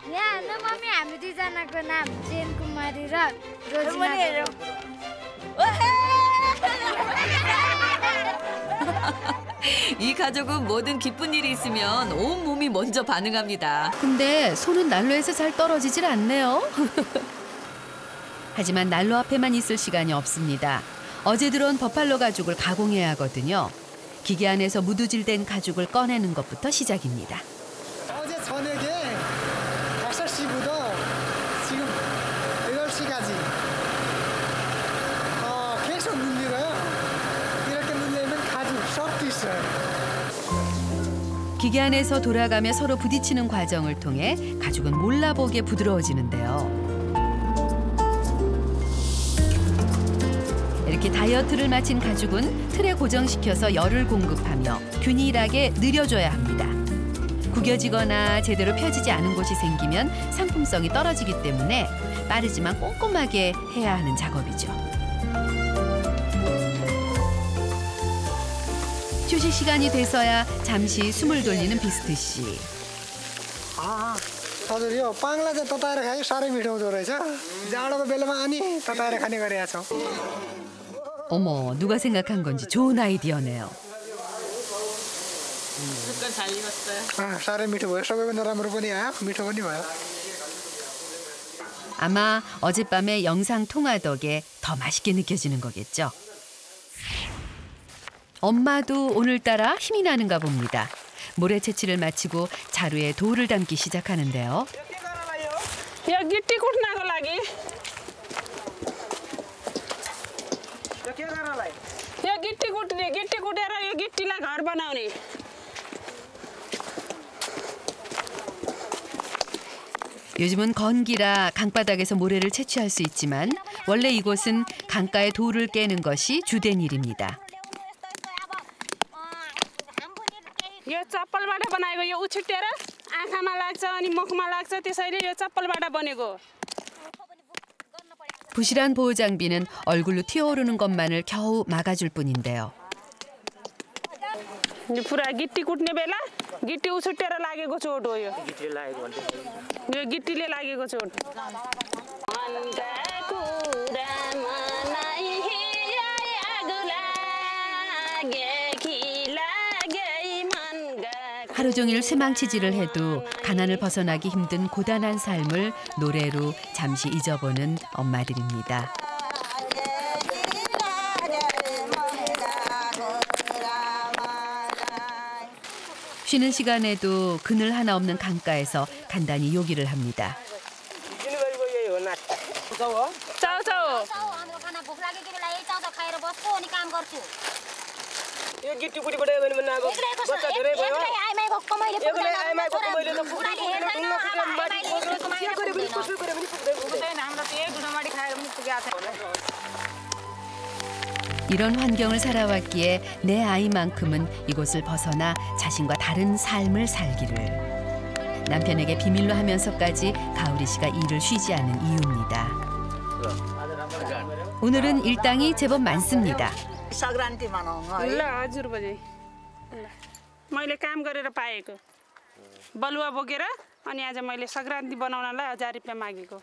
यहाँ हेर्नु मम्मी हामी दुईजनाको नाम जेन कुमारी र रोजिना। 이 가족은 뭐든 기쁜 일이 있으면 온 몸이 먼저 반응합니다. 근데 손은 난로에서 잘 떨어지질 않네요. 하지만 난로 앞에만 있을 시간이 없습니다. 어제 들어온 버팔로 가죽을 가공해야 하거든요. 기계 안에서 무두질된 가죽을 꺼내는 것부터 시작입니다. 어제 저녁에 5시부터 지금 8시까지 계속 눌리고요. 이렇게 눌리면 가죽 썩도 있어요. 기계 안에서 돌아가며 서로 부딪히는 과정을 통해 가죽은 몰라보게 부드러워지는데요. 이렇게 다이어트를 마친 가죽은 틀에 고정시켜서 열을 공급하며 균일하게 늘여줘야 합니다. 구겨지거나 제대로 펴지지 않은 곳이 생기면 상품성이 떨어지기 때문에 빠르지만 꼼꼼하게 해야 하는 작업이죠. 휴식 시간이 돼서야 잠시 숨을 돌리는 비스트 씨. हजुर यो पाङ्ला चाहिँ तताएर खायो साह्रै मिठो हुँदो रहेछ जाडोको बेलामा अनि तताएर खाने गरेका छौँ 어머, 누가 생각한 건지 좋은 아이디어네요. 색깔 잘 익었어요. साह्रै मिठो भयो सबैभन्दा राम्रो पनि आयो मिठो पनि भयो 아마 어젯밤의 영상 통화 덕에 더 맛있게 느껴지는 거겠죠. 엄마도 오늘따라 힘이 나는가 봅니다. 모래 채취를 마치고 자루에 돌을 담기 시작하는데요. यो गिट्टी कुट्नको लागि यो गिट्टी कुट्ने गिट्टी कुटेर यो गिट्टीलाई घर बनाउने 요즘은 건기라 강바닥에서 모래를 채취할 수 있지만 원래 이곳은 강가의 돌을 깨는 것이 주된 일입니다. यो चप्पलबाट बनाएको यो उछिट्टेर आँखामा लाग्छ अनि मुखमा लाग्छ त्यसैले यो चप्पलबाट बनेको 부실한 보호 장비는 얼굴로 튀어오르는 것만을 겨우 막아줄 뿐인데요. यो पुरा गिट्टी कुट्ने बेला गिट्टी उछिट्टेर लागेको चोट हो यो यो गिट्टीले लागेको चोट 하루 종일 쇠망치질을 해도 가난을 벗어나기 힘든 고단한 삶을 노래로 잠시 잊어보는 엄마들입니다. 쉬는 시간에도 그늘 하나 없는 강가에서 단단히 요기를 합니다. यो गिट्टी पुटी बढायो भने बनाएको बच्चा धेरै भयो एकले आइमाको मैले त पुग्दैन ढुङ्गा फुटेर माटी के गरे पनि कसो गरे पनि पुग्दैन हाम्रो त एक ढुङ्गा माटी खाएर पनि पुगेको छ 이런 환경을 살아왔기에 내 아이만큼은 이곳을 벗어나 자신과 다른 삶을 살기를. 남편에게 비밀로 하면서까지 가오리 씨가 일을 쉬지 않은 이유입니다. 오늘은 일당이 제법 많습니다. ल हजुर बजे मैले काम गरेर पाएको बलुवा बोकेर अनि आज मैले संक्रान्ति बनाउनलाई 1000 रुपैयाँ मागेको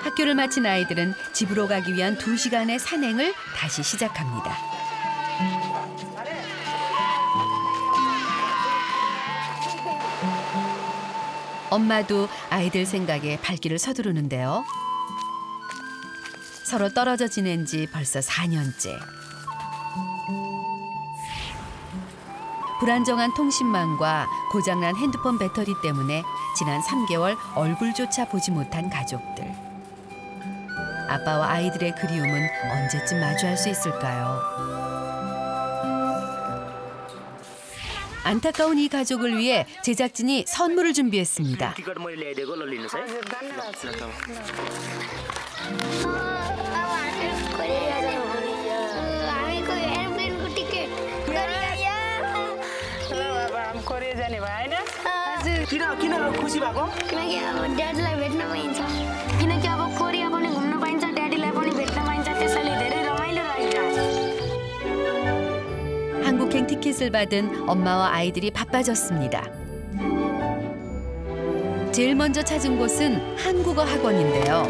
학교를 마친 아이들은 집으로 가기 위한 2시간의 산행을 다시 시작합니다. 엄마도 아이들 생각에 발길을 서두르는데요. 서로 떨어져 지낸 지 벌써 4년째. 불안정한 통신망과 고장난 핸드폰 배터리 때문에 지난 3개월 얼굴조차 보지 못한 가족들. 아빠와 아이들의 그리움은 언제쯤 마주할 수 있을까요? 안타까운 이 가족을 위해 제작진이 선물을 준비했습니다. कोरिया जाने भयो हैन किन खुसी भएको किनकि अब ड्याडीलाई भेट्न पाइन्छ किनकि अब कोरिया पनि घुम्न पाइन्छ ड्याडीलाई पनि भेट्न पाइन्छ त्यसैले धेरै रमाइलो रहेछ 한국행 티켓을 받은 엄마와 아이들이 바빠졌습니다. 제일 먼저 찾은 곳은 한국어 학원인데요.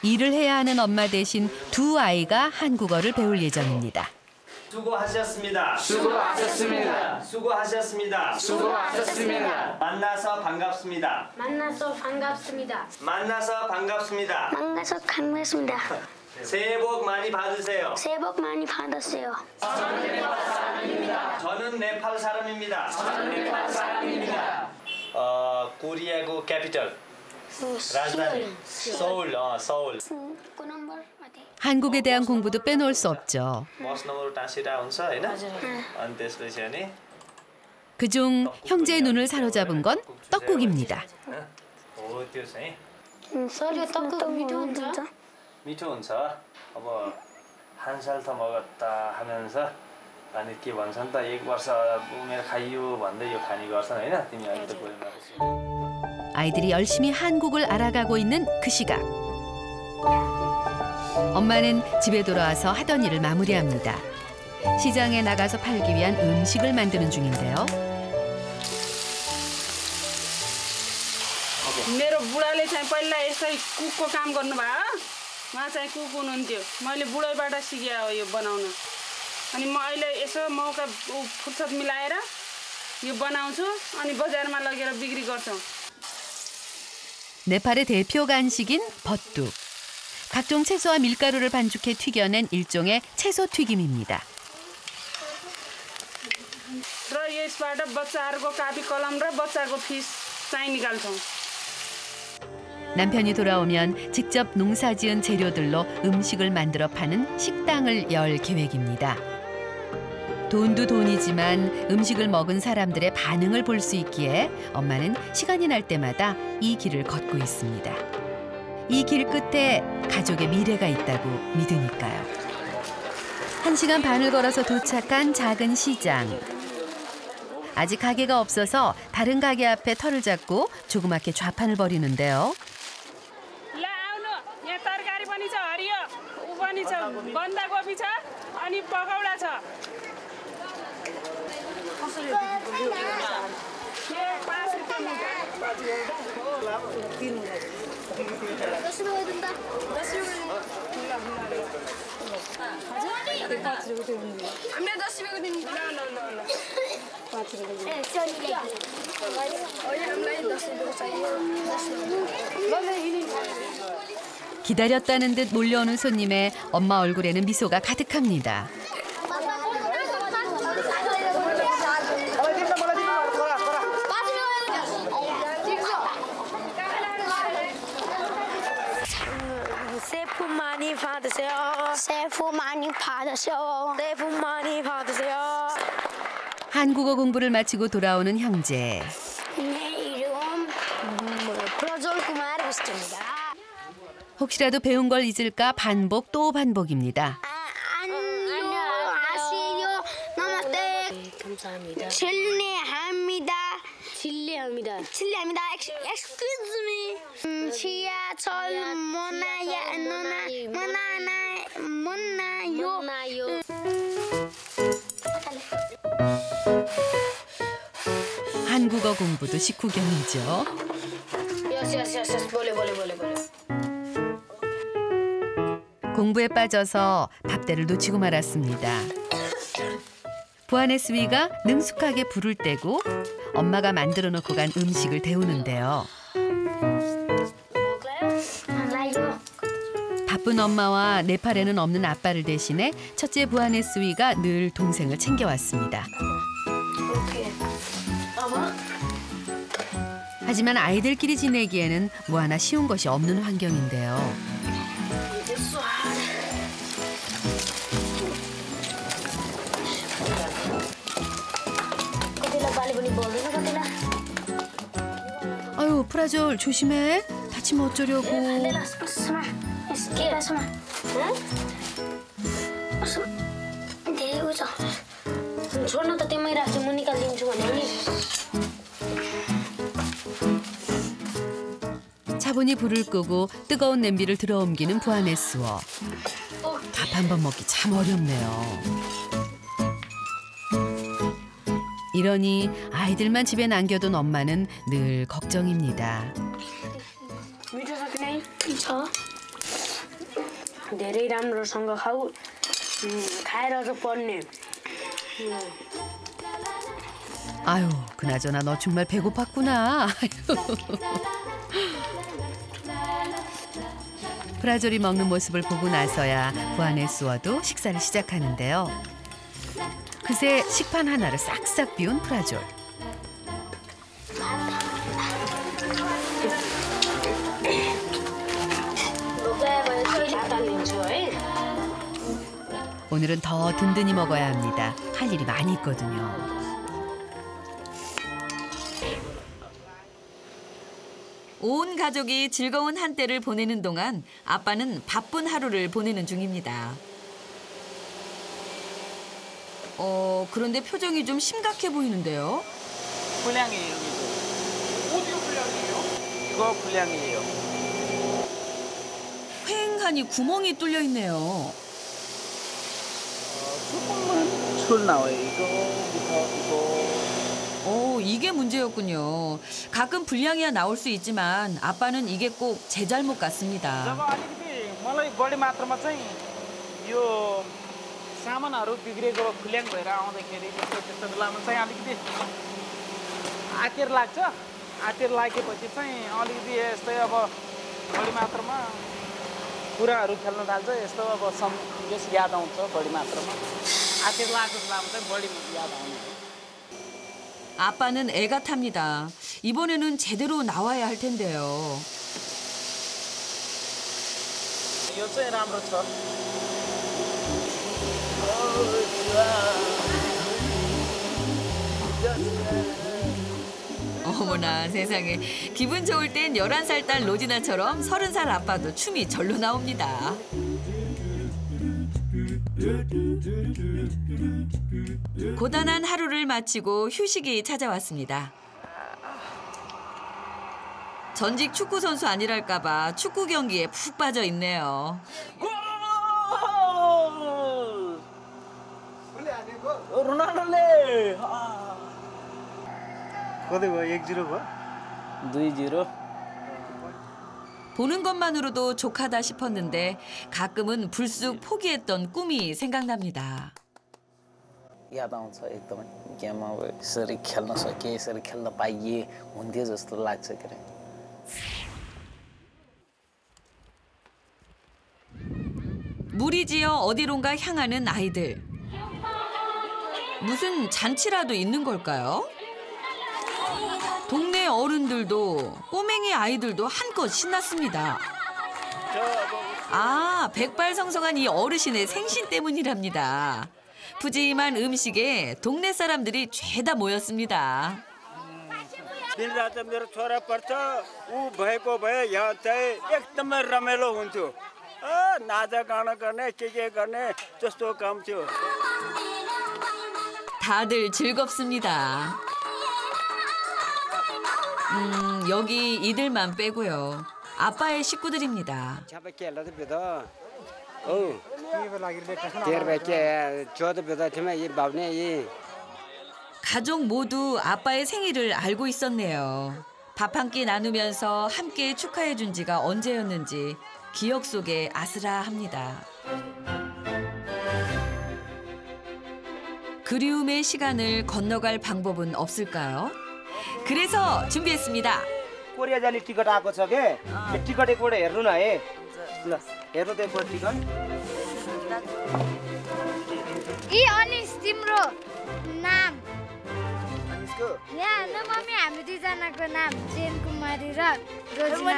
일을 해야 하는 엄마 대신 두 아이가 한국어를 배울 예정입니다. 수고하셨습니다. 수고하셨습니다. 수고하셨습니다. 수고하셨습니다. 만나서 반갑습니다. 만나서 반갑습니다. 만나서 반갑습니다. 만나서 반갑습니다. 새해 복 많이 받으세요. 새해 복 많이 받으세요. 저는 네팔 사람입니다. 코리아고 캐피털 라जधानी 서울. 한국에 대한 공부도 빼놓을 수 없죠. बस नम्बर टाँसिरा हुन्छ हैन अनि त्यसपछि अनि 그중 형제의 눈을 사로잡은 건 떡국입니다. हो त्यो चाहिँ 서류 떡국 मिठो हुन्छ अब हानसाल त मगत्ता 하면서 अनि के भन्छन् त एक वर्ष उमेर खाइयो भन्दै यो खानी गर्छन् हैन तिमी अहिले त बोल्न 아이들이 열심히 한국을 알아가고 있는 그 시각. 엄마는 집에 돌아와서 하던 일을 마무리합니다. 시장에 나가서 팔기 위한 음식을 만드는 중인데요. मेरो बुढाले चाहिँ पहिला यसै कुकको काम गर्नुभयो उहाँ चाहिँ कुक हुनुहुन्थ्यो मैले बुढैबाट सिकेँ हो यो बनाउन अनि म अहिले यसो मौका फुर्सद मिलाएर यो बनाउँछु अनि बजारमा लगेर बिक्री गर्छौँ. 네팔의 대표 간식인 버뚝. 각종 채소와 밀가루를 반죽해 튀겨낸 일종의 채소 튀김입니다. र यसबाट बच्चाहरूको कापी कलम र बच्चाको फिस चाहिँ निकाल्छौँ. 남편이 돌아오면 직접 농사지은 재료들로 음식을 만들어 파는 식당을 열 계획입니다. 돈도 돈이지만 음식을 먹은 사람들의 반응을 볼 수 있기에 엄마는 시간이 날 때마다 이 길을 걷고 있습니다. 이 길 끝에 가족의 미래가 있다고 믿으니까요. 1시간 반을 걸어서 도착한 작은 시장. 아직 가게가 없어서 다른 가게 앞에 터를 잡고 조그맣게 좌판을 벌이는데요. ल आउनु यहाँ तरकारी पनि छ हरियो उ पनि छ बन्दाकोपी छ अनि पकौडा छ. 기다렸다는 듯 몰려오는 손님에 엄마 얼굴에는 미소가 가득합니다. 새해 복 많이 받으세요. 새해 복 많이 받으세요. 새해 복 많이 받으세요. 한국어 공부를 마치고 돌아오는 형제. 내 이름 프라졸 쿠마르 부스입니다. 혹시라도 배운 걸 잊을까 반복 또 반복입니다. 안녕하세요. 나마테. 감사합니다. 실례합니다. 실례합니다. 실례합니다. Excuse me. 지하철 못나요. 한국어 공부도 식후경이죠. Yes. बोले. 공부에 빠져서 밥대를 놓치고 말았습니다. 부하네스위가 능숙하게 불을 떼고 엄마가 만들어 놓고 간 음식을 데우는데요. 바쁜 엄마와 네팔에는 없는 아빠를 대신해 첫째 부하네스위가 늘 동생을 챙겨왔습니다. 하지만 아이들끼리 지내기에는 뭐 하나 쉬운 것이 없는 환경인데요. 아유, 프라졸 조심해. 다치면 어쩌려고. छोड्न त त्यहीँ राख्छु म निकालिदिन्छु भने नि. 차분히 불을 끄고 뜨거운 냄비를 들어옮기는 부하네스워. 밥 한 번 먹기 참 어렵네요. 이러니 아이들만 집에 남겨둔 엄마는 늘 걱정입니다. मिठो छ कि नै? छ धेरै राम्रोसँग खाऊ खाएर चाहिँ पढ्ने 아유, 그나저나 너 정말 배고팠구나. 프라졸이 먹는 모습을 보고 나서야 부안의 수어도 식사를 시작하는데요. 그새 식판 하나를 싹싹 비운 프라졸. 오늘은 더 든든히 먹어야 합니다. 할 일이 많이 있거든요. 온 가족이 즐거운 한때를 보내는 동안 아빠는 바쁜 하루를 보내는 중입니다. 그런데 표정이 좀 심각해 보이는데요. 불량이에요. 어디가 불량이에요? 이거 불량이에요. 휑하니 구멍이 뚫려 있네요. 조금만 술 나와요. 이거. 이게 문제였군요. 가끔 불량이야 나올 수 있지만 아빠는 이게 꼭 제 잘못 같습니다. जब अलिकति मलाई बढी मात्रामा चाहिँ यो सामानहरू बिग्रेको फुल्याङ भएर आउँदाखेरि त्यस्तो बेलामा चाहिँ अलिकति आतिर लाग्छ। आतिर लागेपछि चाहिँ अलिकति यस्तै अब बढी मात्रामा कुराहरू खेल्न थाल्छ। यस्तो अब यस याद आउँछ बढी मात्रामा। आतिर लागेको बेलामा चाहिँ बढी याद आउने। 아빠는 애가 탑니다. 이번에는 제대로 나와야 할 텐데요. यो चाहिँ राम्रो छ। 어머나 세상에. 기분 좋을 땐 11살 딸 로지나처럼 30살 아빠도 춤이 절로 나옵니다. 고단한 하루를 마치고 휴식이 찾아왔습니다. 전직 축구 선수 아니랄까 봐 축구 경기에 푹 빠져 있네요. 로날도ले. कति भयो 1-0 भयो 2-0. 보는 것만으로도 족하다 싶었는데 가끔은 불쑥 포기했던 꿈이 생각납니다. याद आउँछ एकदमै गेममा यसरी खेल्न सके यसरी खेल्न पाइए हुन्थ्यो जस्तो लाग्छ के अरे 무리지어 어디론가 향하는 아이들. 무슨 잔치라도 있는 걸까요? 동네 어른들도 꼬맹이 아이들도 한껏 신났습니다. 아, 백발성성한 이 어르신의 생신 때문이랍니다. 푸짐한 음식에 동네 사람들이 죄다 모였습니다. दिनरात मेरो छोरा पर्छ ऊ भएको भए यहाँ चाहिँ एकदमै रमाइलो हुन्थ्यो नाचा गाना गर्ने के गर्ने जस्तो काम थियो. 다들 즐겁습니다. 여기 이들만 빼고요. 아빠의 식구들입니다. 가족 모두 아빠의 생일을 알고 있었네요. 밥 한 끼 나누면서 함께 축하해 준 지가 언제였는지 기억 속에 아슬아합니다. 그리움의 시간을 건너갈 방법은 없을까요? 그래서 준비했습니다. कोरिया जाने टिकट आएको छ के यो टिकट एकपल्ट हेर्नु न है ल हेर्नु त एकपल्ट टिकट ए अनिस तिम्रो नाम अनिसको यहाँ न मम्मी हामी दुईजनाको नाम जेन कुमारी र रोजिना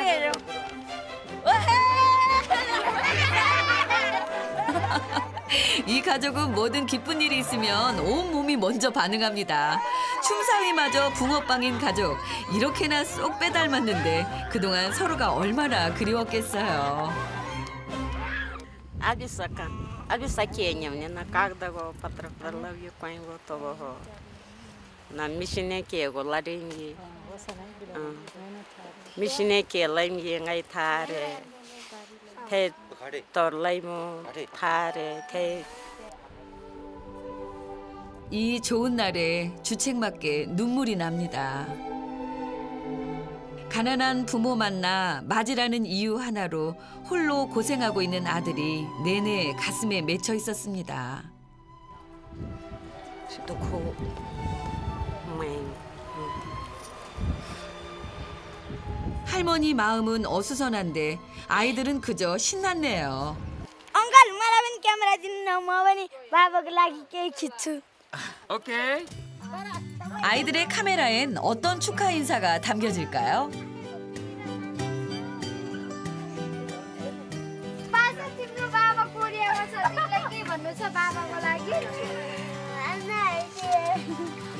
이 가족은 뭐든 기쁜 일이 있으면 온 몸이 먼저 반응합니다. 춤사위마저 붕어빵인 가족. 이렇게나 쏙 빼닮았는데 그동안 서로가 얼마나 그리웠겠어요. Обисакение мне на каждого патрулю коин готово. На мишинеке голаринги. Мишинеке лаймги гайтаре. Те torlai mo thare the. 이 좋은 날에 주책맞게 눈물이 납니다. 가난한 부모 만나 맞이라는 이유 하나로 홀로 고생하고 있는 아들이 내내 가슴에 맺혀 있었습니다. Duko. 할머니 마음은 어수선한데 아이들은 그저 신났네요. अङ्कल मलाई पनि क्यामेरा दिनु न म पनि बाबाको लागि केही खिच्छु. 오케이. 아이들의 카메라엔 어떤 축하 인사가 담겨질까요? पासा तिम्रो बाबा कोरियामा छ तिमीलाई के भन्नु छ बाबाको लागि?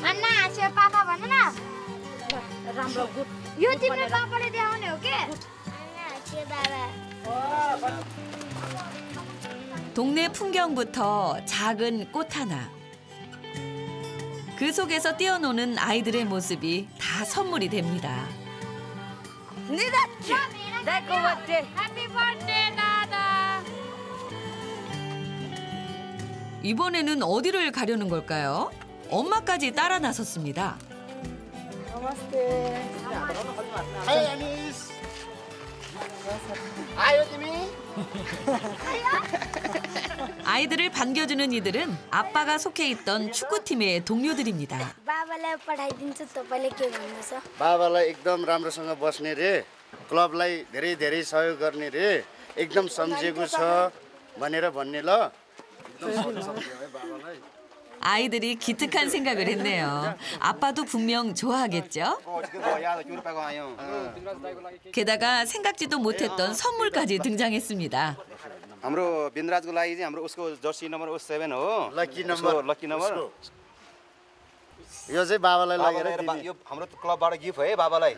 अन्ना हाँस्यो पापा भन न. राम्रो गुड. यो तिम्रो पापाले देखाउने हो के? अन्ना हाँस्यो बाबा. 동네 풍경부터 작은 꽃 하나. 그 속에서 뛰어노는 아이들의 모습이 다 선물이 됩니다. Happy birthday, Dada. 이번에는 어디를 가려는 걸까요? 엄마까지 따라 나섰습니다. Hai Anis. Ayo Timi. 아이들을 반겨주는 이들은 아빠가 속해 있던 축구팀의 동료들입니다. बाबालाई पठाइदिन्छु तपाईले के भन्नुहुन्छ? बाबालाई एकदम राम्रोसँग बस्ने रे क्लबलाई धेरै धेरै सहयोग गर्ने रे एकदम सम्झेको छ भनेर भन्ने ल एकदम सम्झ्यो है बाबालाई. 아이들이 기특한 생각을 했네요. 아빠도 분명 좋아하겠죠? 게다가 생각지도 못했던 선물까지 등장했습니다. हाम्रो बिन्दराजको लागि चाहिँ हाम्रो उसको जर्सी नम्बर 7 हो. Lucky number. यो चाहिँ बाबालाई लगेर यो हाम्रो क्लबबाट गिफ्ट है बाबालाई.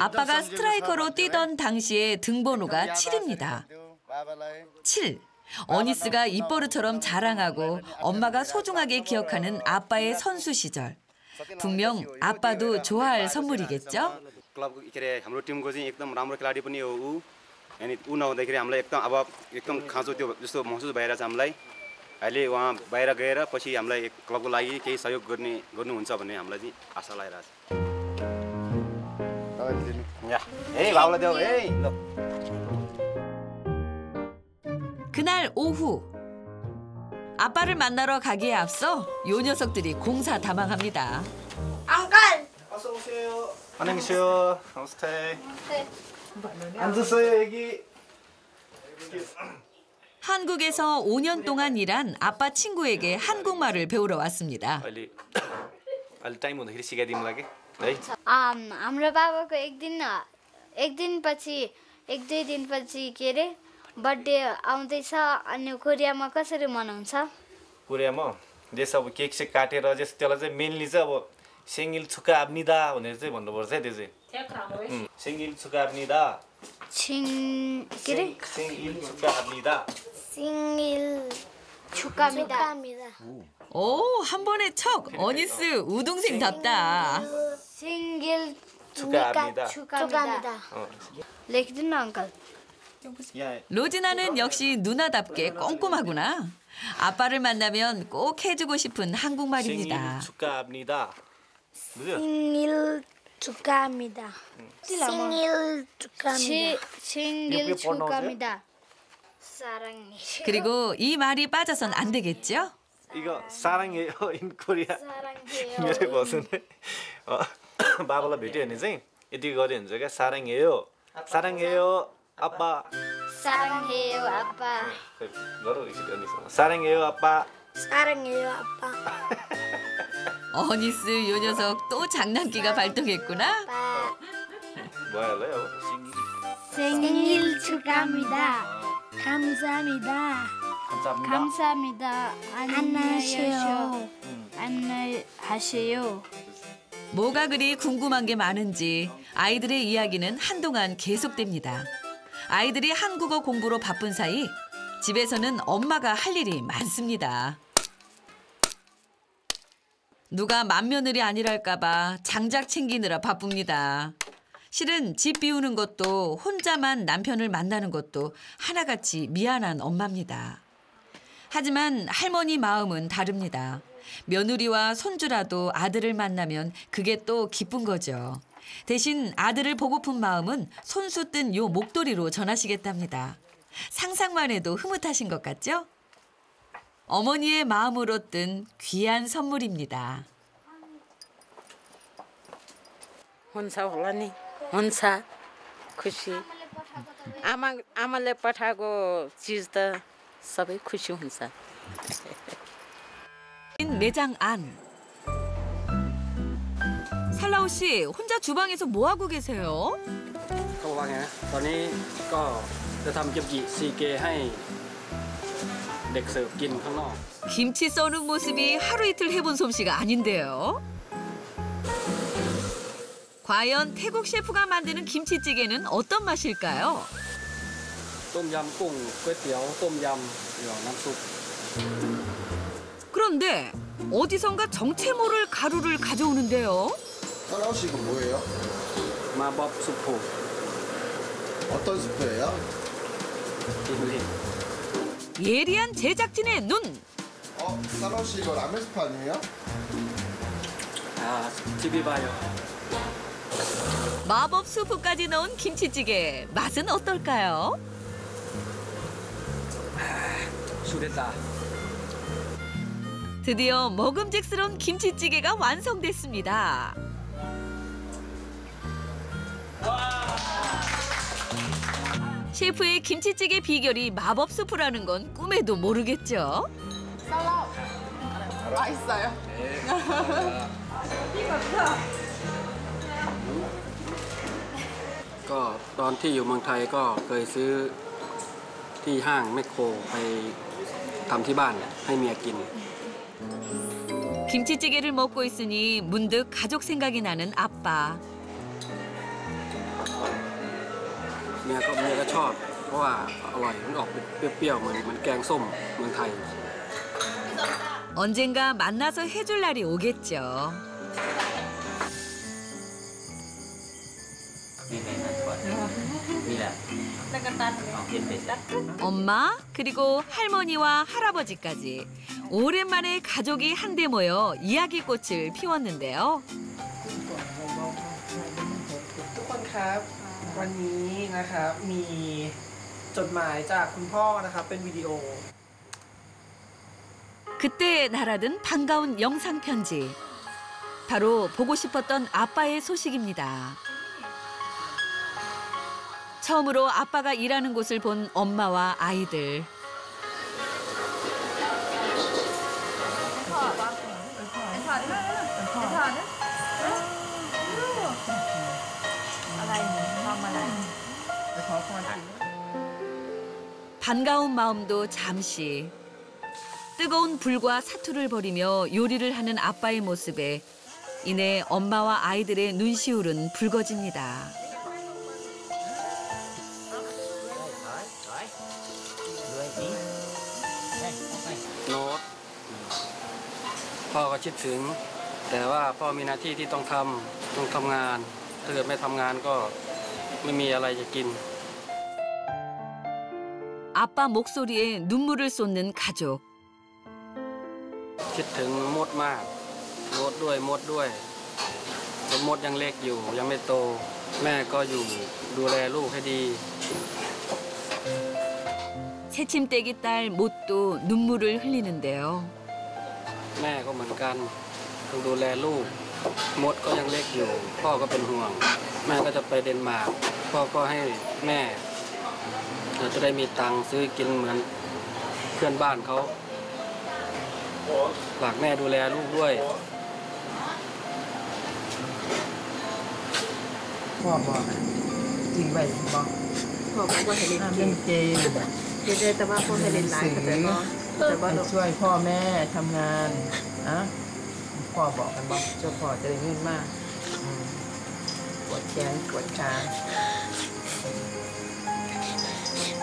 아빠가 스트라이커로 뛰던 당시의 등번호가 7입니다. 7. 어니스가 입버릇처럼 자랑하고 엄마가 소중하게 기억하는 아빠의 선수 시절. 분명 아빠도 좋아할 선물이겠죠? क्लब के हाम्रो टिमको चाहिँ एकदम राम्रो खेलाडी पनि हो उ. अनि उ नहुँदाखेरि हामीलाई एकदम खाँचो त्यो जस्तो महसुस भइरहेछ हामीलाई. अहिले उहाँ बाहिर गएर पछि हामीलाई क्लबको लागि केही सहयोग गर्नुहुन्छ भन्ने हामीलाई चाहिँ आशा लागिरहेछ. ए बाबुलाई देऊ है. 그날 오후 아빠를 만나러 가기에 앞서 요 녀석들이 공사다망합니다. अंकल 어서 오세요. 안녕하세요. 너스테. 앉으세요 여기. 한국에서 5년 동안 일한 아빠 친구에게 한국말을 배우러 왔습니다. अहिले टाइम हुँदाखेरि सिकाइदिउँला के है. हाम्रो बाबाको एक दुई दिनपछि के अरे बर्थडे आउँदैछ अनि कोरियामा कसरी मनाउँछ? कोरियामा जस अब केक सेक काटेर जस त्यसलाई चाहिँ मेनली चाहिँ अब 생일 축하합니다 भनेर चाहिँ भन्नुपर्छ है त्यो चाहिँ. 생일 축하합니다. के अरे 생일 축하합니다. 생일 축하합니다. 오, 한 번에 척 어니스 우동생답다. 생일 축하합니다. लेखिदिनु अंकल. 로지나는 역시 누나답게 꼼꼼하구나. 아빠를 만나면 꼭 해주고 싶은 한국말입니다. 생일 축하합니다. 생일 축하합니다. 생일 축하합니다. 생일 축하합니다. 사랑해. 그리고 이 말이 빠져선 안 되겠죠? 이거 사랑해요 인 코리아. 사랑해요. मेरो बस्ने बाबालाई भेट्यो भने चाहिँ यति गऱ्यो भने चाहिँ क्या 사랑해요. 사랑해요 아빠. 사랑해요 아빠. गरौ एकचोटि अनिसँग. 사랑해요 아빠. 사랑해요 아빠. 어니스 요 녀석 또 장난기가 발동했구나. 뭐야 할래요? 생일 축하합니다. 감사합니다. 감사합니다. 안녕하세요. 안녕하세요. 뭐가 그리 궁금한 게 많은지 아이들의 이야기는 한동안 계속됩니다. 아이들이 한국어 공부로 바쁜 사이 집에서는 엄마가 할 일이 많습니다. 누가 맏며느리 아니랄까 봐 장작 챙기느라 바쁩니다. 실은 집 비우는 것도 혼자만 남편을 만나는 것도 하나같이 미안한 엄마입니다. 하지만 할머니 마음은 다릅니다. 며느리와 손주라도 아들을 만나면 그게 또 기쁜 거죠. 대신 아들을 보고픈 마음은 손수 뜬 요 목도리로 전하시겠답니다. 상상만 해도 흐뭇하신 것 같죠? 어머니의 마음으로 뜬 귀한 선물입니다. 혼사 올라니 혼사 खुसी आमाले पठाएको चिज त सबै खुसी हुन्छ. 매장 안. 살라오 씨 혼자 주방에서 뭐 하고 계세요? เขาบอกว่าไงนะตอนนี้ก็จะทำเก็บกี่ซีเกให้เด็กเสิร์ฟกินข้างนอก 김치 써는 모습이 하루 이틀 해본 솜씨가 아닌데요. 과연 태국 셰프가 만드는 김치찌개는 어떤 맛일까요? ต้มยำกุ้งก๋วยเตี๋ยวต้มยำน้ำซุป 그런데 어디선가 정체 모를 가루를 가져오는데요. 살라오 씨 이거 뭐예요? 마법 수프. 어떤 수프예요? 예리한 제작진의 눈. 살라오 씨 이거 라면 스프 아니에요? 아, TV 봐요. 마법 수프까지 넣은 김치찌개 맛은 어떨까요? 술했다. 드디어 먹음직스러운 김치찌개가 완성됐습니다. 셰프의 김치찌개 비결이 마법 수프라는 건 꿈에도 모르겠죠? 맛있어요. ก็ตอนที่อยู่เมืองไทยก็เคยซื้อที่ห้างแมคโครไปทำที่บ้านให้เมียกิน 김치찌개를 먹고 있으니 문득 가족 생각이 나는 아빠. เมียก็ชอบเพราะว่าอร่อยมันออกเปรี้ยวๆเหมือนแกงส้มเมืองไทย 언젠가 만나서 해줄 날이 오겠죠. 엄마 그리고 할머니와 할아버지까지 오랜만에 가족이 한데 모여 이야기꽃을 피웠는데요. ทุกคนครับวันนี้นะครับมีจดหมายจากคุณพ่อนะครับเป็นวิดีโอ 그때 날아든 반가운 영상 편지. 바로 보고 싶었던 아빠의 소식입니다. 처음으로 아빠가 일하는 곳을 본 엄마와 아이들. 반가운 마음도 잠시. 뜨거운 불과 사투를 벌이며 요리를 하는 아빠의 모습에 이내 엄마와 아이들의 눈시울은 붉어집니다. โน้ตพ่อก็คิดถึงแต่ว่าพ่อมีหน้าที่ที่ต้องทำงานถ้าเกิดไม่ทำงานก็ไม่มีอะไรจะกิน 아빠 목소리에 눈물을 쏟는 가족. คิดถึงมดมากมดด้วยมดยังเล็กอยู่ยังไม่โตแม่ก็อยู่ดูแลลูกให้ดี 새침대기 딸 못도 눈물을 흘리는데요. แม่ก็เหมือนกันต้องดูแลลูกมดก็ยังเล็กอยู่พ่อก็เป็นห่วงแม่ก็จะไปเดนมาร์กพ่อก็ให้แม่จะได้มีตังค์ซื้อกินเหมือนเพื่อนบ้านเขาฝากแม่ดูแลลูกด้วย พ่อบอกจริงไปบอก พ่อบอกว่าให้เล่นเก เล่ ม นเกม เดี๋ยวแต่ว่าพ่อให้เล่นหลายก็แต่ว่าไปช่วยพ่อแม่ทำงานนะพ่อบอกกันบอกเจ้าพ่อจะได้เงินมากปวดแขนปวดขา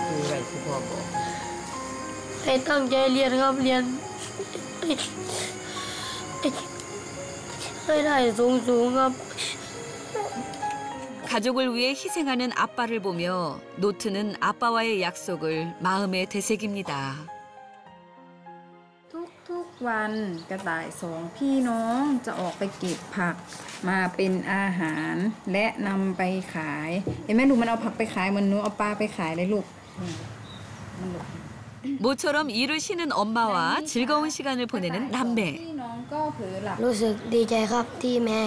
คืออะไรที่พ่อบอก ให้ตั้งใจเรียนครับเรียนให้ได้สูงครับ 가족을 위해 희생하는 아빠를 보며 노트는 아빠와의 약속을 마음에 되새깁니다. ทุกวันกระต่ายสองพี่น้องจะออกไปเก็บผักมาเป็นอาหารและนำไปขายเห็นไหมลูกมันเอาผักไปขายเหมือนหนูเอาปลาไปขายเลยลูก 모처럼 일을 쉬는 엄마와 즐거운 시간을 보내는 남매. พี่น้องก็เผลอหลับ รู้สึกดีใจครับที่แม่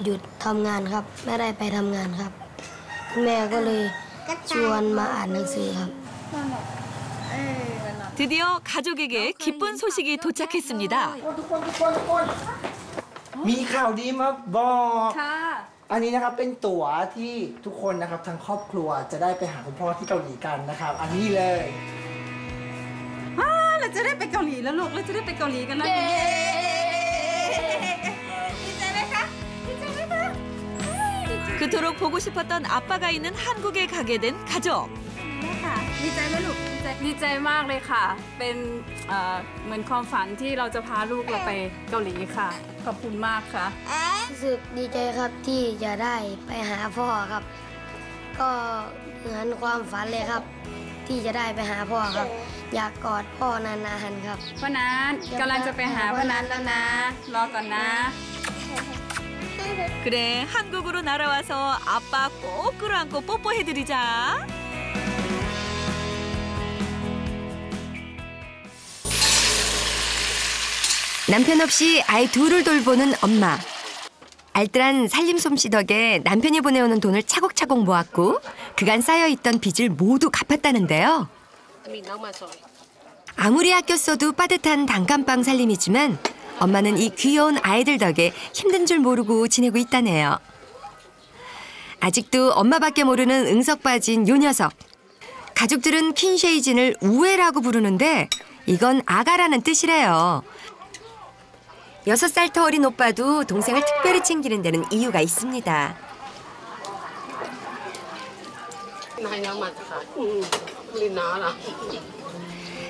หยุดทำงานครับไม่ได้ไปทำงานครับแม่ก็เลยชวนมาอ่านหนังสือครับ 드디어 가족에게 기쁜 소식이 도착했습니다. มีข่าวดีมาบอกอันนี้นะครับเป็นตั๋วที่ทุกคนนะครับทั้งครอบครัวจะได้ไปหาคุณพ่อที่เกาหลีกันนะครับ อันนี้เลย เราจะได้ไปเกาหลีแล้วลูกเราจะได้ไปเกาหลีกันแล้วดีใจไหมคะดีใจไหมคะ 그토록 보고 싶었던 아빠가 있는 한국에 가게 된 가족. ดีใจไหมลูกดีใจมากเลยค่ะเป็นเหมือนความฝันที่เราจะพาลูกเราไปเกาหลีค่ะขอบคุณมากค่ะ รู้สึกดีใจครับที่จะได้ไปหาพ่อครับ ก็เหมือนความฝันเลยครับ ที่จะได้ไปหาพ่อครับ อยากกอดพ่อนานๆครับ พ่อนัทกำลังจะไปหาพ่อนัทแล้วนะรอก่อนนะ 그래 한국으로 날아와서 아빠 꼭 끌어안고 뽀뽀해드리자. 남편 없이 아이 둘을 돌보는 엄마. 알뜰한 살림 솜씨 덕에 남편이 보내오는 돈을 차곡차곡 모았고 그간 쌓여있던 빚을 모두 갚았다는데요. 아무리 아껴 써도 빠듯한 단칸방 살림이지만 엄마는 이 귀여운 아이들 덕에 힘든 줄 모르고 지내고 있다네요. 아직도 엄마밖에 모르는 응석 빠진 요 녀석. 가족들은 퀸쉐이진을 우애라고 부르는데 이건 아가라는 뜻이래요. 6살 더 어린 오빠도 동생을 특별히 챙기는 데는 이유가 있습니다.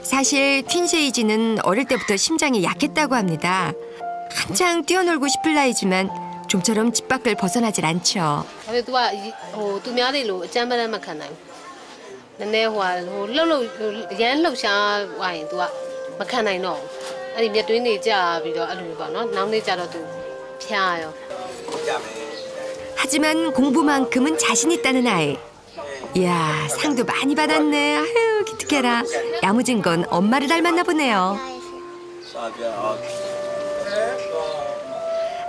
사실 퀸쉐이지는 어릴 때부터 심장이 약했다고 합니다. 한창 뛰어놀고 싶을 나이지만 좀처럼 집 밖을 벗어나질 않죠. 하지만 공부만큼은 자신 있다는 아이. 이야, 상도 많이 받았네. 아유, 기특해라. 야무진 건 엄마를 닮았나 보네요.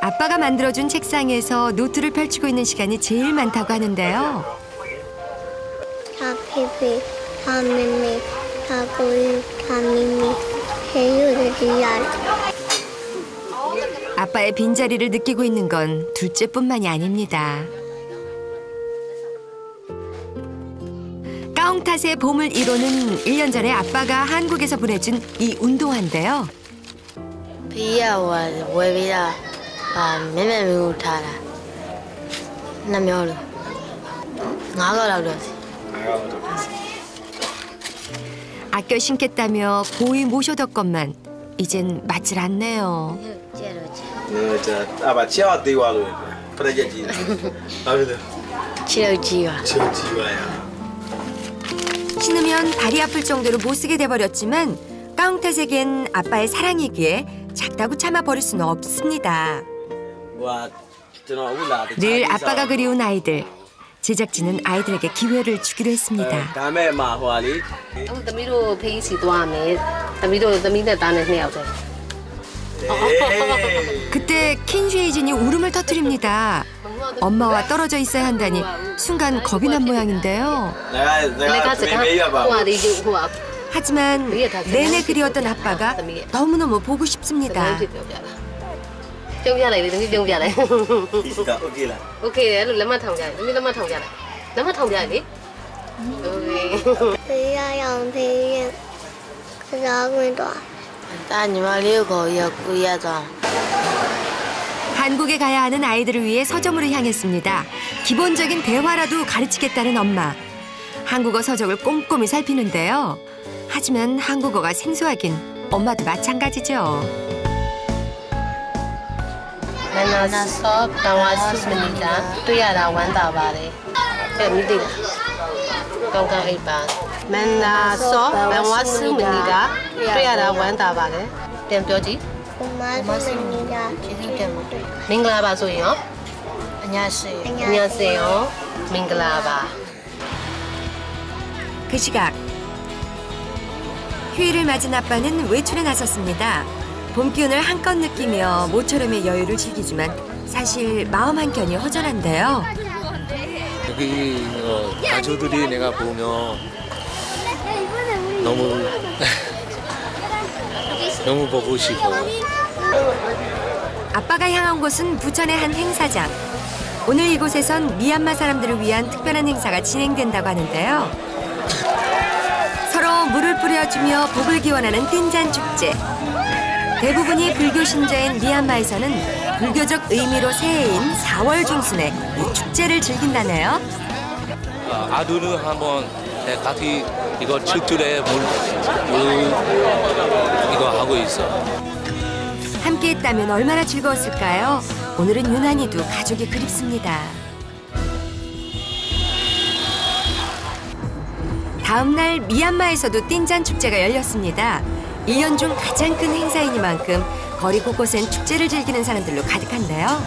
아빠가 만들어준 책상에서 노트를 펼치고 있는 시간이 제일 많다고 하는데요. 다피피, 다미미, 다고이, 다미미, 해유르디알. 아빠의 빈자리를 느끼고 있는 건 둘째뿐만이 아닙니다. 까옹 탓의 봄을 이루는 1년 전에 아빠가 한국에서 보내준 이 운동화인데요. 아껴 신겠다며 고이 모셔뒀건만 이젠 맞질 않네요. 신으면 발이 아플 정도로 못 쓰게 돼버렸지만 까옹 탓에겐 아빠의 사랑이기에 작다고 참아 버릴 수는 없습니다. 늘 아빠가 그리운 아이들. 제작진은 아이들에게 기회를 주기로 했습니다. 그때 퀸쉐이진이 울음을 터뜨립니다. 엄마와 떨어져 있어야 한다니 순간 겁이 난 모양인데요. 하지만 내내 그리웠던 아빠가 너무너무 보고 싶습니다. 한국에 가야 하는 아이들을 위해 서점으로 향했습니다. 기본적인 대화라도 가르치겠다는 엄마. 한국어 서적을 꼼꼼히 살피는데요. 하지만 한국어가 생소하긴 엄마도 마찬가지죠. 만나서 반갑습니다. 또야라 완다바래. 믿으라. 건강해봐. 만나서 반갑습니다. 또야라 완다바래. 땜뼈지? 고맙습니다. 밍글라바 소요. 안녕하세요. 안녕하세요. 밍글라바. 그 시각 휴일을 맞은 아빠는 외출에 나섰습니다. 봄 기운을 한껏 느끼며 모처럼의 여유를 즐기지만 사실 마음 한켠이 허전한데요. 여기 가족들이 내가 보면 너무 보고 싶어. 아빠가 향한 곳은 부천의 한 행사장. 오늘 이곳에선 미얀마 사람들을 위한 특별한 행사가 진행된다고 하는데요. 서로 물을 뿌려주며 복을 기원하는 띵잔 축제. 대부분이 불교 신자인 미얀마에서는 불교적 의미로 새해인 4월 중순에 이 축제를 즐긴다네요. 아들은 한번 같이 이거 축제에 물 이거 하고 있어. 함께했다면 얼마나 즐거웠을까요? 오늘은 유난히도 가족이 그립습니다. 다음 날 미얀마에서도 띵잔 축제가 열렸습니다. 1년 중 가장 큰 행사이니만큼 거리 곳곳엔 축제를 즐기는 사람들로 가득한데요.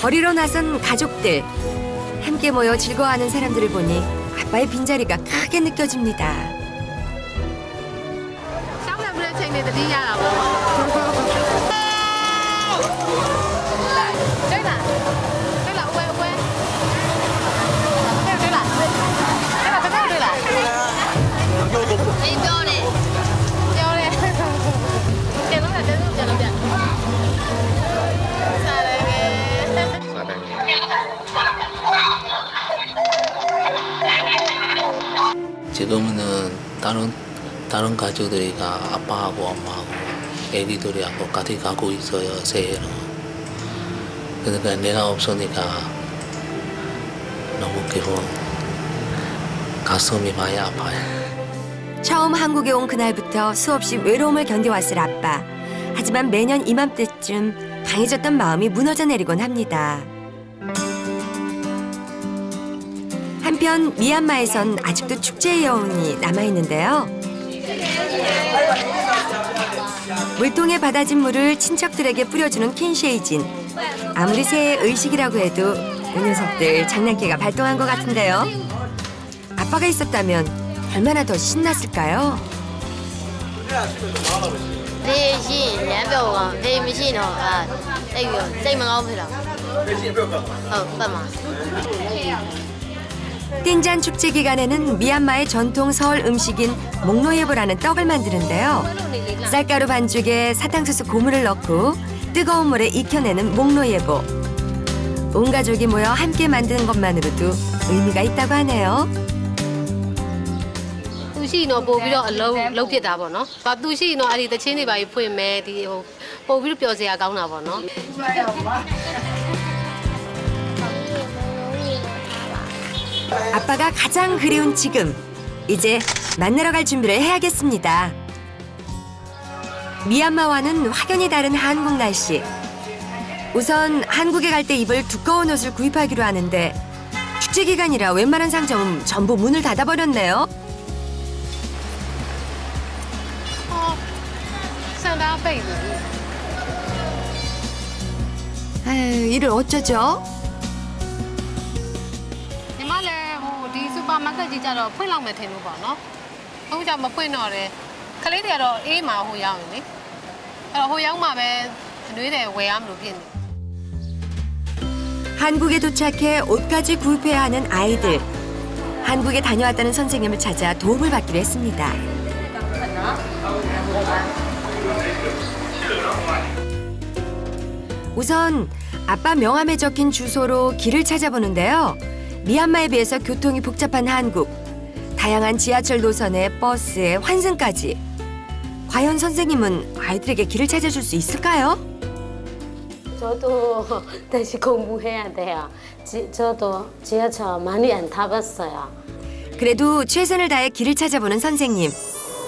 거리로 나선 가족들. 함께 모여 즐거워하는 사람들을 보니 아빠의 빈자리가 크게 느껴집니다. 지금은 다른 가족들이가 아빠하고 엄마하고 애기들이하고 같이 가고 있어요, 새해는. 그러니까 내가 없으니까 너무 기분 가슴이 많이 아파요. 처음 한국에 온 그날부터 수없이 외로움을 견뎌왔을 아빠. 하지만 매년 이맘때쯤 강해졌던 마음이 무너져 내리곤 합니다. 한편 미얀마에선 아직도 축제의 여운이 남아있는데요. 물통에 받아진 물을 친척들에게 뿌려주는 킨쉐이진. 아무리 새해 의식이라고 해도 이 녀석들 장난기가 발동한 것 같은데요. 아빠가 있었다면 얼마나 더 신났을까요? 띵잔 축제 기간에는 미얀마의 전통 설 음식인 목노예보라는 떡을 만드는데요. 쌀가루 반죽에 사탕수수 고무를 넣고 뜨거운 물에 익혀내는 목노예보. 온 가족이 모여 함께 만드는 것만으로도 의미가 있다고 하네요. 두시노 보비로 알로ဖြစ်တာပေါ့နော်။ဘာ두시노အဲ့ဒီတချင်းတွေပါဖွင့်မယ်ဒီဟိုပို့ပြီးပျော်စရာကောင်းတာပေါ့နော်။ 아빠가 가장 그리운 지금. 이제 만나러 갈 준비를 해야겠습니다. 미얀마와는 확연히 다른 한국 날씨. 우선 한국에 갈 때 입을 두꺼운 옷을 구입하기로 하는데 축제 기간이라 웬만한 상점은 전부 문을 닫아버렸네요. 아유, 이를 어쩌죠? ညီမလည်းဒီ supermarket ကြီးကြတော့ဖွင့်လောက်မယ်ထင်လို့ပေါ့နော်။အခုကျမဖွင့်တော့တယ်။ခလေးတွေကတော့အေးမှာဟိုရောက်နေလေ။အဲ့တော့ဟိုရောက်မှာပဲအနွေးတွေဝယ်ရမလို့ဖြစ်နေ 한국에 도착해 옷까지 구입해야 하는 아이들. 한국에 다녀왔다는 선생님을 찾아 도움을 받기로 했습니다. 우선 아빠 명함에 적힌 주소로 길을 찾아보는데요. 미얀마에 비해서 교통이 복잡한 한국. 다양한 지하철 노선에 버스에 환승까지. 과연 선생님은 아이들에게 길을 찾아줄 수 있을까요? 저도 다시 공부해야 돼요. 저도 지하철 많이 안 타봤어요. 그래도 최선을 다해 길을 찾아보는 선생님.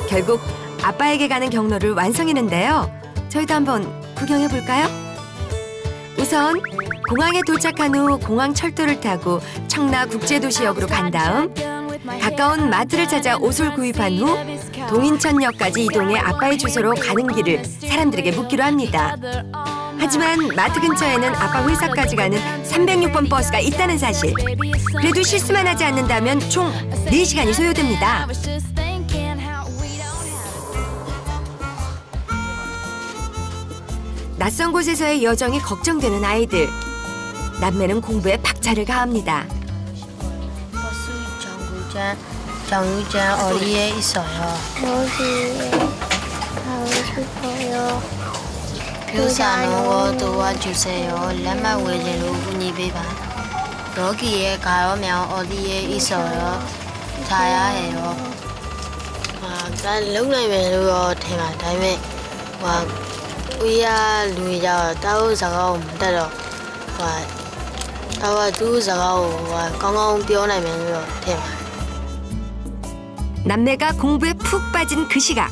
결국 아빠에게 가는 경로를 완성했는데요. 저희도 한번 구경해 볼까요? 우선 공항에 도착한 후 공항 철도를 타고 청라 국제도시역으로 간 다음 가까운 마트를 찾아 옷을 구입한 후 동인천역까지 이동해 아빠의 주소로 가는 길을 사람들에게 묻기로 합니다. 하지만 마트 근처에는 아빠 회사까지 가는 306번 버스가 있다는 사실. 그래도 실수만 하지 않는다면 총 4시간이 소요됩니다. 낯선 곳에서의 여정이 걱정되는 아이들. 남매는 공부에 박차를 가합니다. 버스 정류장 어디에 있어요? 여기에 가고 싶어요. 교사는 도와주세요. lemma 외제로 문의해봐. 여기에 가면 어디에 있어요? 자야 해요. 난 lúc này về rồi thì mà thấy mẹ và bây giờ tao sao không được rồi và tao tu sao và con biểu này mẹ rồi thì mà 남매가 공부에 푹 빠진 그 시각.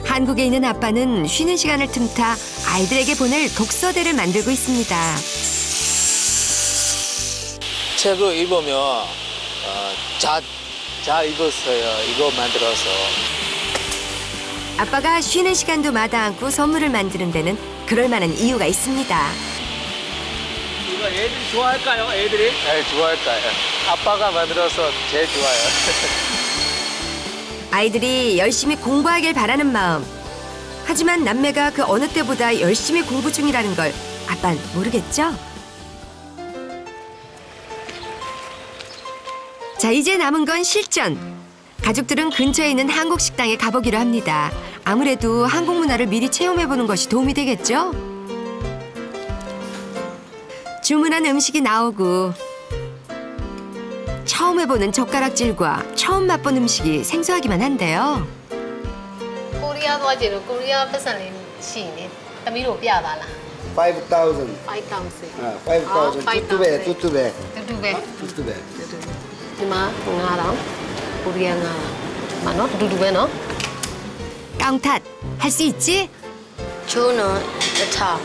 한국에 있는 아빠는 쉬는 시간을 틈타 아이들에게 보낼 독서대를 만들고 있습니다. 책을 읽으면 잘 읽었어요. 이거 만들어서. 아빠가 쉬는 시간도 마다 않고 선물을 만드는 데는 그럴 만한 이유가 있습니다. 이거 애들이 좋아할까요? 애들이? 네, 좋아할 거예요. 아빠가 만들어서 제일 좋아요. 아이들이 열심히 공부하길 바라는 마음. 하지만 남매가 그 어느 때보다 열심히 공부 중이라는 걸 아빠는 모르겠죠? 자, 이제 남은 건 실전. 가족들은 근처에 있는 한국 식당에 가보기로 합니다. 아무래도 한국 문화를 미리 체험해보는 것이 도움이 되겠죠? 주문한 음식이 나오고 처음 해보는 젓가락질과 처음 맛본 음식이 생소하기만 한데요. 코리아 도와주는 코리아 패션이 시네. 담이로 뼈다라. 5,000. 5,000. 5,000. 뚜뚜베. 이마 nga랑 코리아 nga. 맞노? 두두베 너? 깡탓 할 수 있지? 저는 차.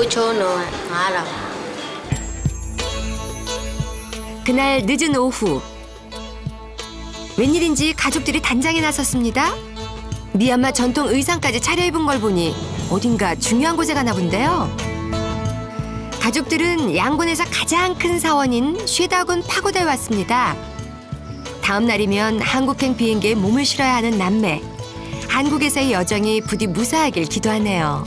저는 알아. 그날 늦은 오후. 웬일인지 가족들이 단장에 나섰습니다. 미얀마 전통 의상까지 차려입은 걸 보니 어딘가 중요한 곳에 가나 본데요. 가족들은 양곤에서 가장 큰 사원인 쉐다군 파고다에 왔습니다. 다음 날이면 한국행 비행기에 몸을 실어야 하는 남매. 한국에서의 여정이 부디 무사하길 기도하네요.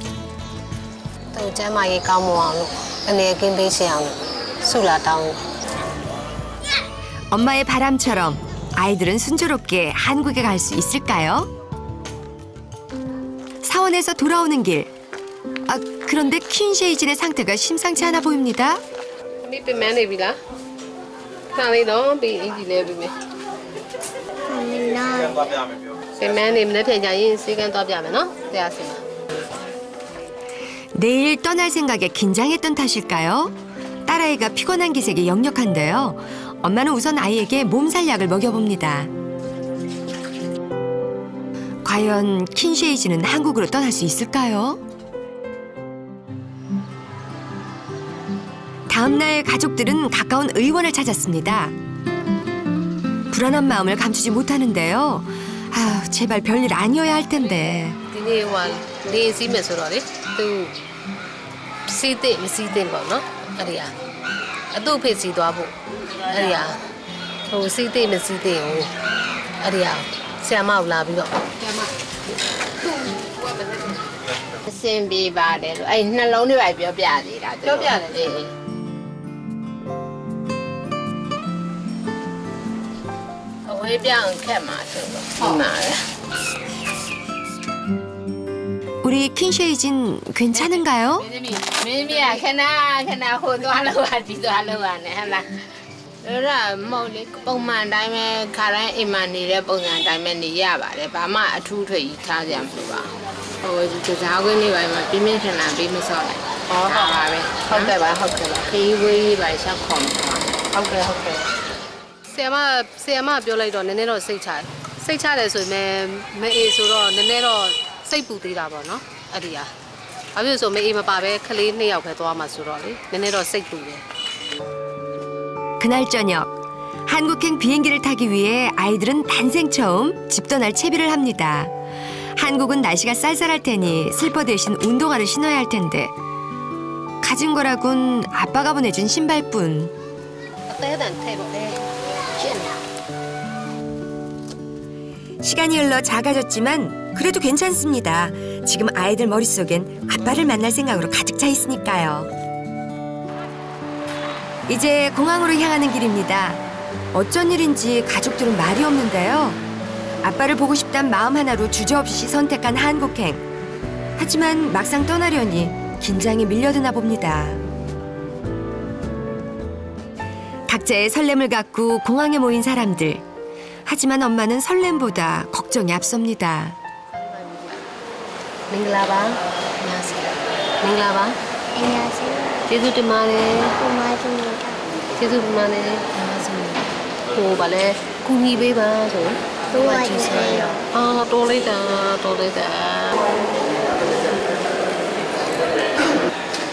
엄마의 바람처럼 아이들은 순조롭게 한국에 갈 수 있을까요? 사원에서 돌아오는 길. 그런데 퀸쉐이진의 상태가 심상치 않아 보입니다. 내일 떠날 생각에 긴장했던 탓일까요? 딸아이가 피곤한 기색이 역력한데요. 엄마는 우선 아이에게 몸살약을 먹여봅니다. 과연 킨쉐이지는 한국으로 떠날 수 있을까요? 다음 날 가족들은 가까운 의원을 찾았습니다. 불안한 마음을 감추지 못하는데요. 제발 별일 아니어야 할 텐데. 우리 킨쉐이진 괜찮은가요? 세야마 뼈라이도 내내로 세차래 소면 매에서로 내내로 세이부디다 봐너 어디야 아비서 매이마 바베 클리 2ယောက်ပဲသွားမှာဆိုတော့လေ내내로 세이부대 그날 저녁 한국행 비행기를 타기 위해 아이들은 난생 처음 집 떠날 채비를 합니다. 한국은 날씨가 쌀쌀할 테니 슬퍼 대신 운동화를 신어야 할 텐데 가진 거라곤 아빠가 보내준 신발뿐. 시간이 흘러 작아졌지만 그래도 괜찮습니다. 지금 아이들 머릿속엔 아빠를 만날 생각으로 가득 차 있으니까요. 이제 공항으로 향하는 길입니다. 어쩐 일인지 가족들은 말이 없는데요. 아빠를 보고 싶단 마음 하나로 주저없이 선택한 한국행. 하지만 막상 떠나려니 긴장이 밀려드나 봅니다. 각자의 설렘을 갖고 공항에 모인 사람들. 하지만 엄마는 설렘보다 걱정이 앞섭니다. 밍글라바 안녕하세요. 밍글라바 안녕하세요. 제주도만에 고맙습니다. 제주도만에 반갑습니다. 오 발레 공이베바 도와주세요. 아 또래다.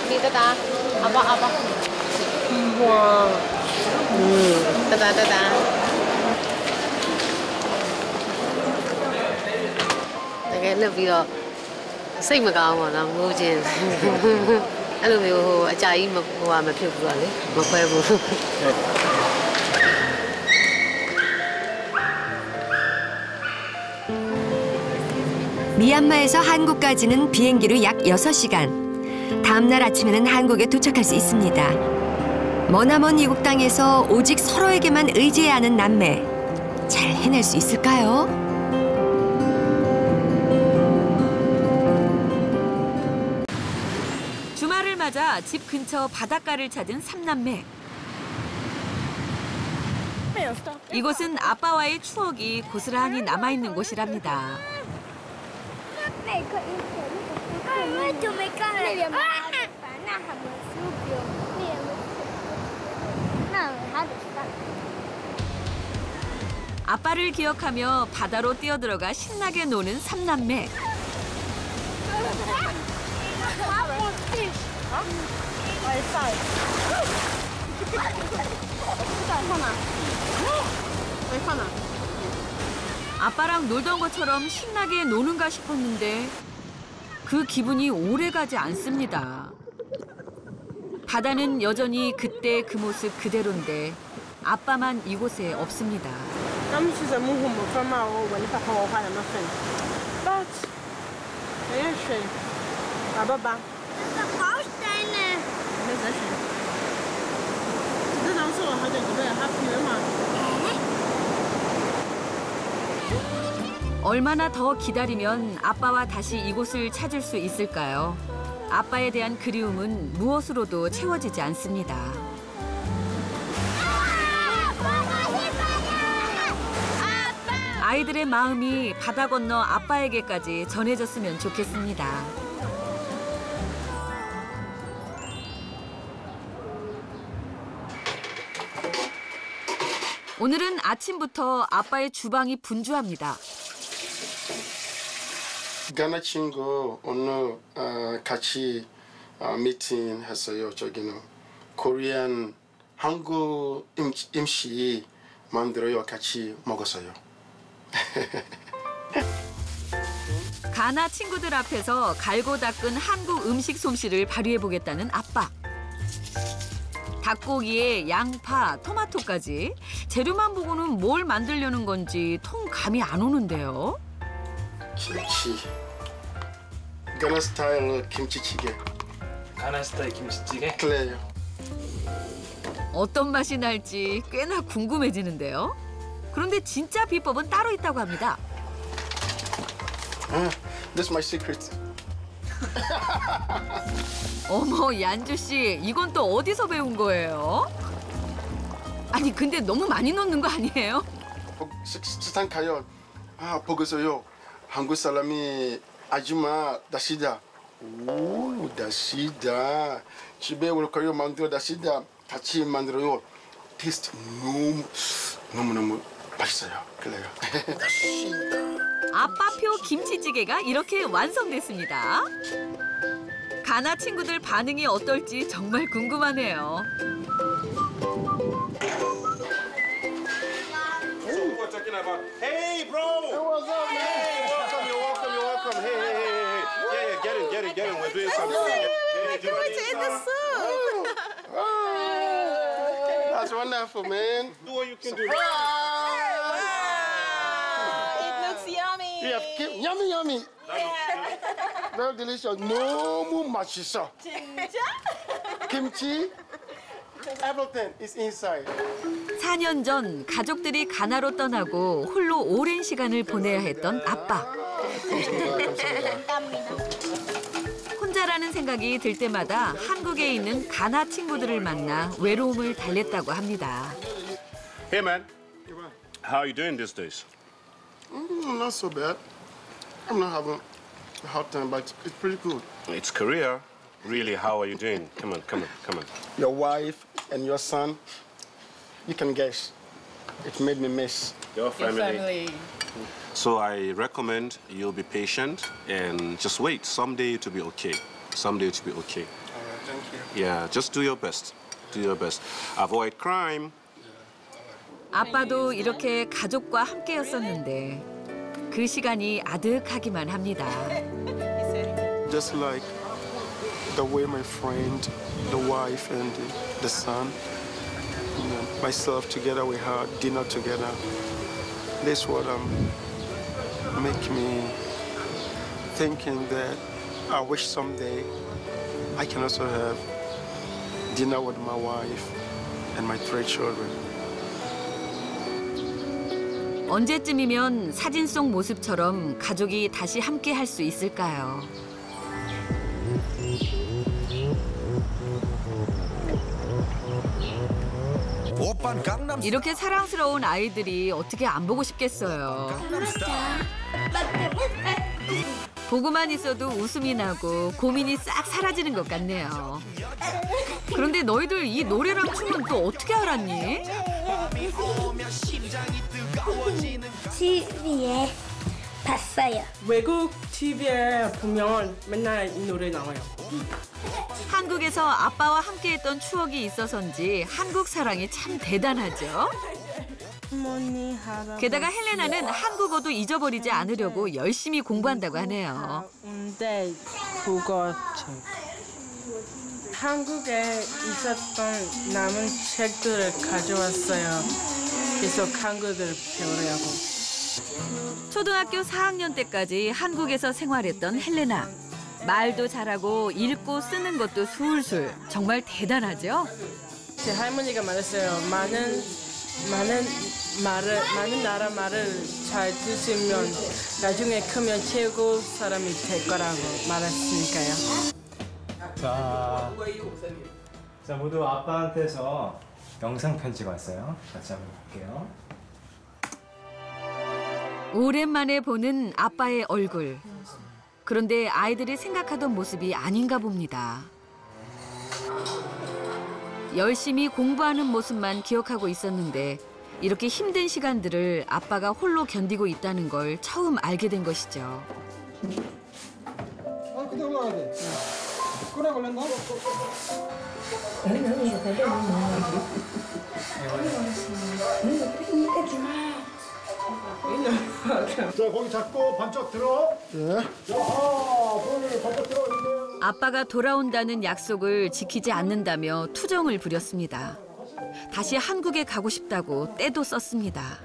미다다 아빠 와 따다따다 내가 lớpစိတ်မကောင်းပါတော့ငိုခြင်းအဲ့လိုမျိုးအကြာကြီးမဖြစ်ဘူးလေမခွဲဘူး 미얀마에서 한국까지는 비행기로 약 6시간. 다음 날 아침에는 한국에 도착할 수 있습니다. 머나먼 이국 땅에서 오직 서로에게만 의지해야 하는 남매. 잘 해낼 수 있을까요? 주말을 맞아 집 근처 바닷가를 찾은 삼남매. 이곳은 아빠와의 추억이 고스란히 남아있는 곳이랍니다. 아빠를 기억하며 바다로 뛰어들어가 신나게 노는 삼남매. 아빠랑 놀던 것처럼 신나게 노는가 싶었는데 그 기분이 오래가지 않습니다. 바다는 여전히 그때 그 모습 그대로인데 아빠만 이곳에 없습니다. 얼마나 더 기다리면 아빠와 다시 이곳을 찾을 수 있을까요? 아빠에 대한 그리움은 무엇으로도 채워지지 않습니다. 아이들의 마음이 바다 건너 아빠에게까지 전해졌으면 좋겠습니다. 오늘은 아침부터 아빠의 주방이 분주합니다. 가나 친구 오늘 같이 미팅 했어요. 저기는 코리안 한국 음식 만들어요. 같이 먹었어요. 가나 친구들 앞에서 갈고 닦은 한국 음식 솜씨를 발휘해보겠다는 아빠. 닭고기에 양파, 토마토까지 재료만 보고는 뭘 만들려는 건지 통 감이 안 오는데요. 김치. 가나 스타일 김치찌개. 가나 스타일 김치찌개? 그래요. 어떤 맛이 날지 꽤나 궁금해지는데요. 그런데 진짜 비법은 따로 있다고 합니다. That's my secret. 어머, 얀주 씨, 이건 또 어디서 배운 거예요? 아니, 근데 너무 많이 넣는 거 아니에요? 식당 가요. 보고서요. 한국 사람이 아줌마 다시다. 오, 다시다. 집에 올 거요 만들어 다시다. 같이 만들어요. 테스트 너무너무 맛있어요. 그래요. 아빠표 김치찌개가 이렇게 완성됐습니다. 가나 친구들 반응이 어떨지 정말 궁금하네요. Hey, bro! Hey, what's up, man? Hey, welcome, you're welcome, you're welcome. Hey, hey, hey, hey. Yeah, get in. We're doing something. Can't wait to eat the soup. That's wonderful, man. Do what you can do. It looks yummy. We have yummy, yummy. Very delicious. 너무 맛있어. 진짜? Kimchi, everything is inside. 4년 전 가족들이 가나로 떠나고 홀로 오랜 시간을 보내야 했던 아빠. 혼자라는 생각이 들 때마다 한국에 있는 가나 친구들을 만나 외로움을 달랬다고 합니다. Hey, man. How are you doing these days? Not so bad. I'm not having a hard time, but it's pretty good. It's Korea. Really, how are you doing? Come on. Your wife and your son, you can guess. It made me miss your family. So I recommend you'll be patient and just wait. Someday to be okay. Someday to be okay. All right, thank you. Yeah, just do your best. Do your best. Avoid crime. 아빠도 이렇게 가족과 함께였었는데 그 시간이 아득하기만 합니다. Just like the way my friend, the wife, and the son, and myself together, we had dinner together. This what make me thinking that I wish someday I can also have dinner with my wife and my 3 children. 언제쯤이면 사진 속 모습처럼 가족이 다시 함께 할 수 있을까요? 이렇게 사랑스러운 아이들이 어떻게 안 보고 싶겠어요. 보고만 있어도 웃음이 나고 고민이 싹 사라지는 것 같네요. 그런데 너희들 이 노래랑 춤은 또 어떻게 알았니? TV에 봤어요. 외국 TV에 보면 맨날 이 노래 나와요. 한국에서 아빠와 함께했던 추억이 있어서인지 한국 사랑이 참 대단하죠. 게다가 헬레나는 한국어도 잊어버리지 않으려고 열심히 공부한다고 하네요. 근데 국어 책. 한국에 있었던 남은 책들을 가져왔어요. 계속 한국을 배우려고. 초등학교 4학년 때까지 한국에서 생활했던 헬레나. 말도 잘하고 읽고 쓰는 것도 술술. 정말 대단하죠? 제 할머니가 말했어요. 많은 나라 말을 잘 듣으면 나중에 크면 최고 사람이 될 거라고 말했으니까요. 자, 모두 아빠한테서 영상 편지가 왔어요. 같이 한번 볼게요. 오랜만에 보는 아빠의 얼굴. 그런데 아이들이 생각하던 모습이 아닌가 봅니다. 열심히 공부하는 모습만 기억하고 있었는데 이렇게 힘든 시간들을 아빠가 홀로 견디고 있다는 걸 처음 알게 된 것이죠. 그대로 가야 돼. 끈에 걸렸나? 자, 거기 잡고 번쩍 들어. 예. 번쩍 들어. 아빠가 돌아온다는 약속을 지키지 않는다며 투정을 부렸습니다. 다시 한국에 가고 싶다고 떼도 썼습니다.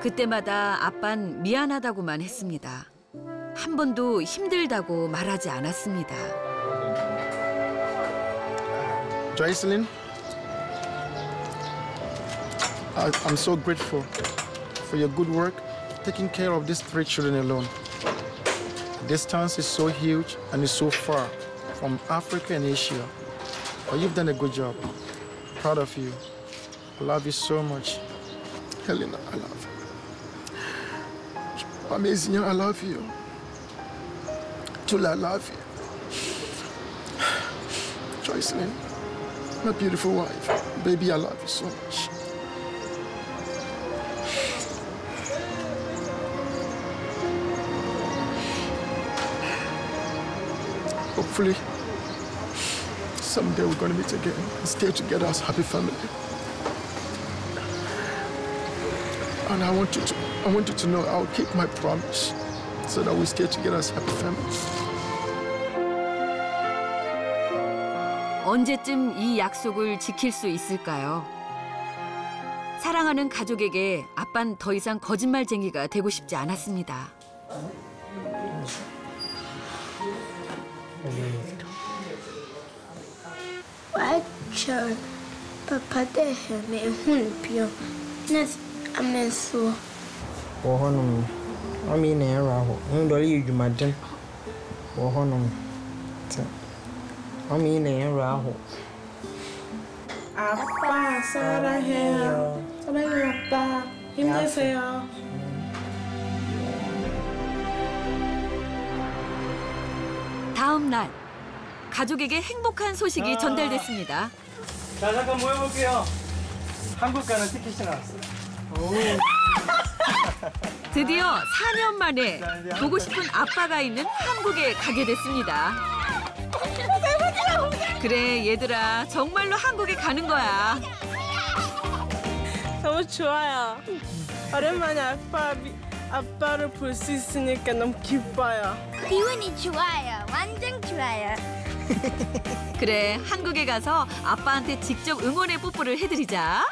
그때마다 아빤 미안하다고만 했습니다. 한 번도 힘들다고 말하지 않았습니다. Joycelyn, I'm so grateful for your good work taking care of these 3 children alone. The distance is so huge and it's so far from Africa and Asia. But you've done a good job. Proud of you. I love you so much. Helena, I love you. Amazing, I love you. Tula, I love you. Joycelyn, my beautiful wife. Baby, I love you so much. Hopefully, someday we're going to meet again and stay together as happy family. And I want you to know I'll keep my promise so that we stay together as happy family. 언제쯤 이 약속을 지킬 수 있을까요? 사랑하는 가족에게 아빤 더 이상 거짓말쟁이가 되고 싶지 않았습니다. Watcher, Papa me hunpio. Nas ameso. Wohonum. Ami na raho. Ndoli yujumaden. Wohonum. Ami na raho. 아빠 사랑해요. 사랑해요 아빠. 힘내세요. 다음 날 가족에게 행복한 소식이 전달됐습니다. 자, 잠깐 모여볼게요. 한국 가는 티켓이 나왔어요. 드디어 4년 만에 보고 싶은 아빠가 있는 한국에 가게 됐습니다. 그래 얘들아 정말로 한국에 가는 거야. 너무 좋아요. 오랜만에 아빠를 볼 수 있으니까 너무 기뻐요. 기분이 좋아요. 완전 좋아요. 그래 한국에 가서 아빠한테 직접 응원의 뽀뽀를 해드리자.